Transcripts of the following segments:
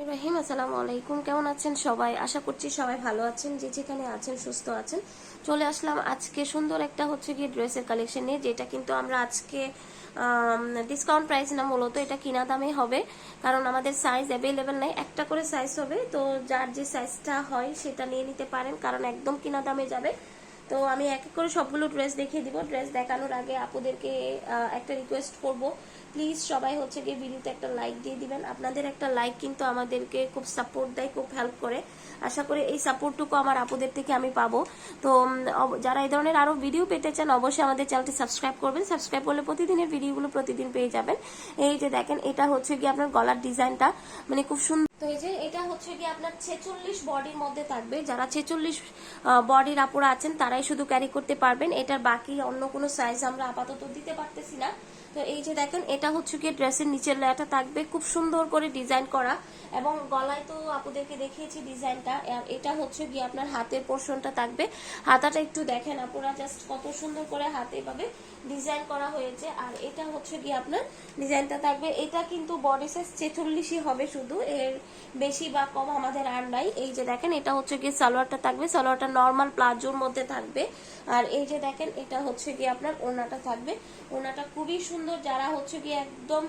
রহিম, আসসালামু আলাইকুম। কেমন আছেন সবাই? আশা করছি সবাই ভালো আছেন, যে যেখানে আছেন সুস্থ আছেন। চলে আসলাম আজকে সুন্দর একটা গিয়ে ড্রেসের কালেকশন নিয়ে, যেটা কিন্তু আমরা আজকে ডিসকাউন্ট প্রাইস না, মূলত এটা কিনা দামে হবে, কারণ আমাদের সাইজ অ্যাভেলেবেল নেই। একটা করে সাইজ হবে, তো যার যে সাইজটা হয় সেটা নিয়ে নিতে পারেন, কারণ একদম কিনা দামে যাবে। তো আমি এক এক করে সবগুলো ড্রেস দেখিয়ে দিব। ড্রেস দেখানোর আগে আপুদেরকে একটা রিকোয়েস্ট করব, প্লিজ সবাই গিয়ে ভিডিওতে একটা লাইক দিয়ে দিবেন। আপনাদের একটা লাইক কিন্তু আমাদেরকে খুব সাপোর্ট দেয়, খুব হেল্প করে। আশা করি এই সাপোর্টটুকু আমার আপুদের থেকে আমি পাবো। তো যারা এই ধরনের আরো ভিডিও পেতে চান, অবশ্যই আমাদের চ্যানেলটি সাবস্ক্রাইব করবেন। সাবস্ক্রাইব করলে প্রতিদিনের ভিডিওগুলো প্রতিদিন পেয়ে যাবেন। এই যে দেখেন, এটা গিয়ে আপনার গলার ডিজাইনটা মানে খুব সুন্দর। তো এই যে এটা গিয়ে আপনার 46 বডির মধ্যে থাকবে। যারা 46 বডির আপুরা আছেন তারাই শুধু ক্যারি করতে পারবেন। এটার বাকি অন্য কোনো সাইজ আমরা আপাতত দিতে পারতেছি না। তো এই যে দেখেন, এটা গিয়ে ড্রেসের নিচের লেয়ারটা থাকবে খুব সুন্দর করে ডিজাইন করা, এবং গলায় তো আপুদেরকে দেখিয়েছি ডিজাইনটা। এটা গিয়ে আপনার হাতের পোর্শনটা থাকবে। হাতাটা একটু দেখেন আপুরা, জাস্ট কত সুন্দর করে হাতে এভাবে ডিজাইন করা হয়েছে। আর এটা গিয়ে আপনার ডিজাইনটা থাকবে। এটা কিন্তু বডি সাইজ 46ই হবে, শুধু এর বেশি বা কম আমাদের আর নাই। এই যে দেখেন, এটা গিয়ে সালোয়ারটা থাকবে। সালোয়ারটা নর্মাল প্লাজোর মধ্যে থাকবে। আর এই যে দেখেন, এটা গিয়ে আপনার ওড়নাটা থাকবে। ওড়নাটা খুবই সুন্দর। যারা গিয়ে একদম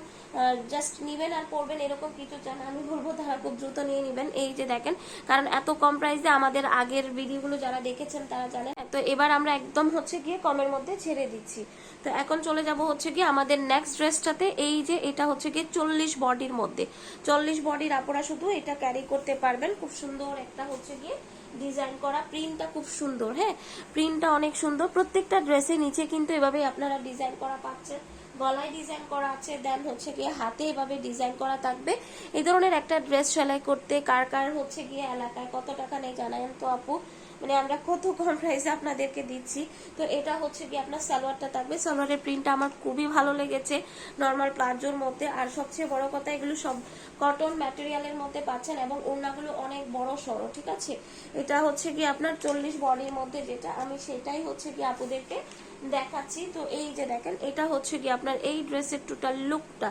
জাস্ট নিবেন আর পরবেন এরকম কিছু চান, আমি বলবো তারা খুব দ্রুত নিয়ে নিবেন। এই যে দেখেন, কারণ এত কম প্রাইসে আমাদের আগের ভিডিওগুলো যারা দেখেছেন তারা জানেন। তো এবার আমরা একদম গিয়ে কমের মধ্যে ছেড়ে দিচ্ছি। তো এখন চলে যাব গিয়ে আমাদের নেক্সট ড্রেসটাতে। এই যে এটা গিয়ে 40 বডির মধ্যে, 40 বডির আপুরা শুধু এটা ক্যারি করতে পারবেন। খুব সুন্দর একটা গিয়ে ডিজাইন করা, প্রিন্টটা খুব সুন্দর। হ্যাঁ, প্রিন্টটা অনেক সুন্দর। প্রত্যেকটা ড্রেসের নিচে কিন্তু এভাবে আপনারা ডিজাইন করা পাচ্ছেন। গলায় ডিজাইন করা আছে, দেন গিয়ে হাতে এভাবে ডিজাইন করা থাকবে। এই ধরনের একটা ড্রেস সেলাই করতে কার কার গিয়ে এলাকায় কত টাকা নেই জানায়েন তো আপু, মানে আমরা কত কম প্রাইসে আপনাদেরকে দিচ্ছি। তো এটা গিয়ে আপনার সালোয়ারটা থাকবে। সালোয়ারের প্রিন্টটা আমার খুবই ভালো লেগেছে, নর্মাল প্লাজোর মধ্যে। আর সবচেয়ে বড় কথা, এগুলো সব কটন ম্যাটেরিয়ালের মধ্যে পাচ্ছেন, এবং ওড়নাগুলো অনেক বড় সড়ো। ঠিক আছে, এটা গিয়ে আপনার 40 বডির মধ্যে, যেটা আমি সেটাই গিয়ে আপুদেরকে দেখাচ্ছি। তো এই যে দেখেন, এটা গিয়ে আপনার এই ড্রেসের টোটাল লুকটা।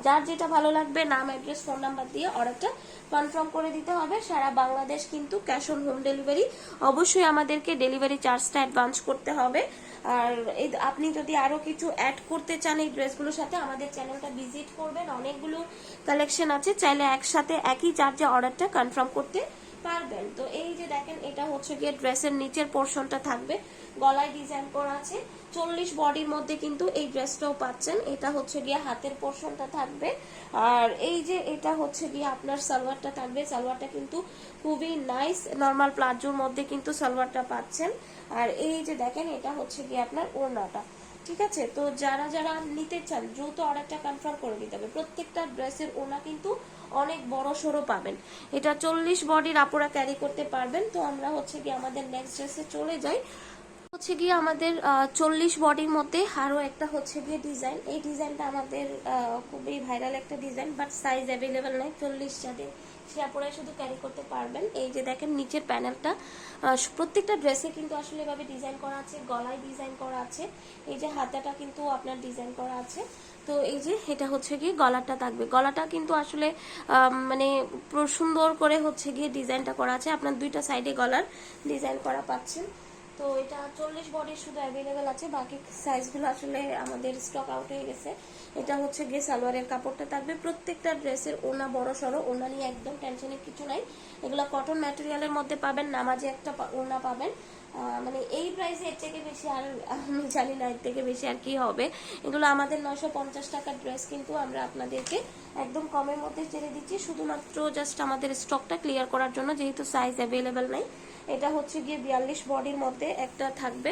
যার যেটা ভালো লাগবে নাম, অ্যাড্রেস, ফোন নাম্বার দিয়ে অর্ডারটা কনফার্ম করে দিতে হবে। সারা বাংলাদেশ কিন্তু ক্যাশ অন হোম ডেলিভারি। অবশ্যই আমাদেরকে ডেলিভারি চার্জটা অ্যাডভান্স করতে হবে। আর এই আপনি যদি আরো কিছু অ্যাড করতে চান এই ড্রেসগুলোর সাথে, আমাদের চ্যানেলটা ভিজিট করবেন। অনেকগুলো কালেকশন আছে, চাইলে একসাথে একই চার্জে অর্ডারটা কনফার্ম করতে পারবেন। তো এই যে দেখেন, এটা গিয়ে ড্রেসের নিচের পোর্শনটা থাকবে, গলায় ডিজাইন করা আছে। 40 বডির মধ্যে কিন্তু এই ড্রেসটাও পাচ্ছেন। এটা গিয়ে হাতের পোর্শনটা থাকবে। আর এই যে এটা গিয়ে আপনার সালোয়ারটা থাকবে। সালোয়ারটা কিন্তু খুবই নাইস, নর্মাল প্লাজোর মধ্যে কিন্তু সালোয়ারটা পাচ্ছেন। আর এই যে দেখেন, এটা গিয়ে আপনার ওড়নাটা। ঠিক আছে, তো যারা যারা নিতে চান দ্রুত অর্ডারটা কনফার্ম করে দিতে হবে। প্রত্যেকটা ড্রেসের ওড়না কিন্তু অনেক বড় সড়ো পাবেন। এটা 40 বডির আপুরা ক্যারি করতে পারবেন। তো আমরা গিয়ে আমাদের নেক্সট ড্রেসে চলে যাই। গিয়ে আমাদের 40 বডির মধ্যে আরো একটা গিয়ে ডিজাইন। এই ডিজাইনটা আমাদের খুবই ভাইরাল একটা ডিজাইন, বাট সাইজ অ্যাভেলেবেল নাই। 40 যাদের, সে আপনারা শুধু ক্যারি করতে পারবেন। এই যে দেখেন, নিচের প্যানেলটা প্রত্যেকটা ড্রেসে কিন্তু আসলে এভাবে ডিজাইন করা আছে, গলায় ডিজাইন করা আছে। এই যে হাতাটা কিন্তু আপনার ডিজাইন করা আছে। তো এই যে এটা গিয়ে গলাটা থাকবে। গলাটা কিন্তু আসলে মানে সুন্দর করে গিয়ে ডিজাইনটা করা আছে। আপনার দুইটা সাইডে গলার ডিজাইন করা পাচ্ছেন। তো এটা 40 বডির শুধু অ্যাভেলেবেল আছে, বাকি সাইজগুলো আসলে আমাদের স্টক আউট হয়ে গেছে। এটা গিয়ে সালোয়ারের কাপড়টা থাকবে। প্রত্যেকটা ড্রেসের ওড়না বড় সড়ো, ওড়না নিয়ে একদম টেনশনের কিছু নাই। এগুলো কটন ম্যাটেরিয়ালের মধ্যে পাবেন, নামাজে একটা ওড়না পাবেন। মানে এই প্রাইসে এর থেকে বেশি আর আমি জানি না, এর থেকে বেশি আর কি হবে। এগুলো আমাদের 950 টাকার ড্রেস, কিন্তু আমরা আপনাদেরকে একদম কমের মধ্যে ছেড়ে দিচ্ছি, শুধুমাত্র জাস্ট আমাদের স্টকটা ক্লিয়ার করার জন্য, যেহেতু সাইজ অ্যাভেলেবেল নাই। এটা গিয়ে 42 বডির মধ্যে একটা থাকবে।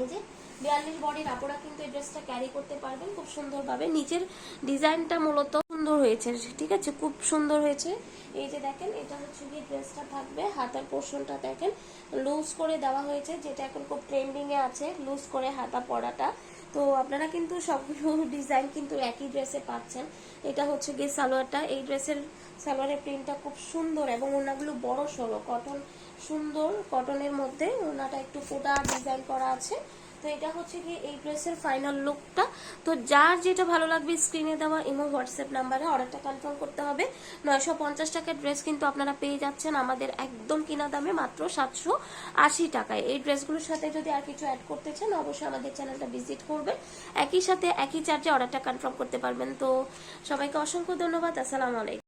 এই যে 42 বডির আপুরা কিন্তু এই ড্রেসটা ক্যারি করতে পারবেন খুব সুন্দরভাবে। নিচের ডিজাইনটা মূলত সুন্দর হয়েছে, ঠিক আছে, খুব সুন্দর হয়েছে। এই যে দেখেন, এটা গিয়ে ড্রেসটা থাকবে। হাতার পোর্শনটা দেখেন লুজ করে দেওয়া হয়েছে, যেটা এখন খুব ট্রেন্ডিং এ আছে, লুজ করে হাতা পরাটা। তো আপনারা কিন্তু সবগুলো ডিজাইন কিন্তু একই ড্রেসে পাচ্ছেন। এটা গিয়ে সালোয়ারটা। এই ড্রেসের সালোয়ারের প্রিন্টটা খুব সুন্দর, এবং ওনাগুলো বড় সড়ো কটন, সুন্দর কটনের মধ্যে। ওনাটা একটু ফোটা ডিজাইন করা আছে। তো এটা হচ্ছে কি এই ড্রেসের ফাইনাল লুকটা। তো যার যেটা ভালো লাগবে স্ক্রিনে দেওয়া ইমো হোয়াটসঅ্যাপ নাম্বারে অর্ডারটা কনফার্ম করতে হবে। 950 টাকার ড্রেস কিন্তু আপনারা পেয়ে যাচ্ছেন আমাদের একদম কিনা দামে মাত্র 780 টাকায়। এই ড্রেসগুলোর সাথে যদি আর কিছু অ্যাড করতে চান অবশ্যই আমাদের চ্যানেলটা ভিজিট করবেন, একই সাথে একই চার্জে অর্ডারটা কনফার্ম করতে পারবেন। তো সবাইকে অসংখ্য ধন্যবাদ, আসসালামু আলাইকুম।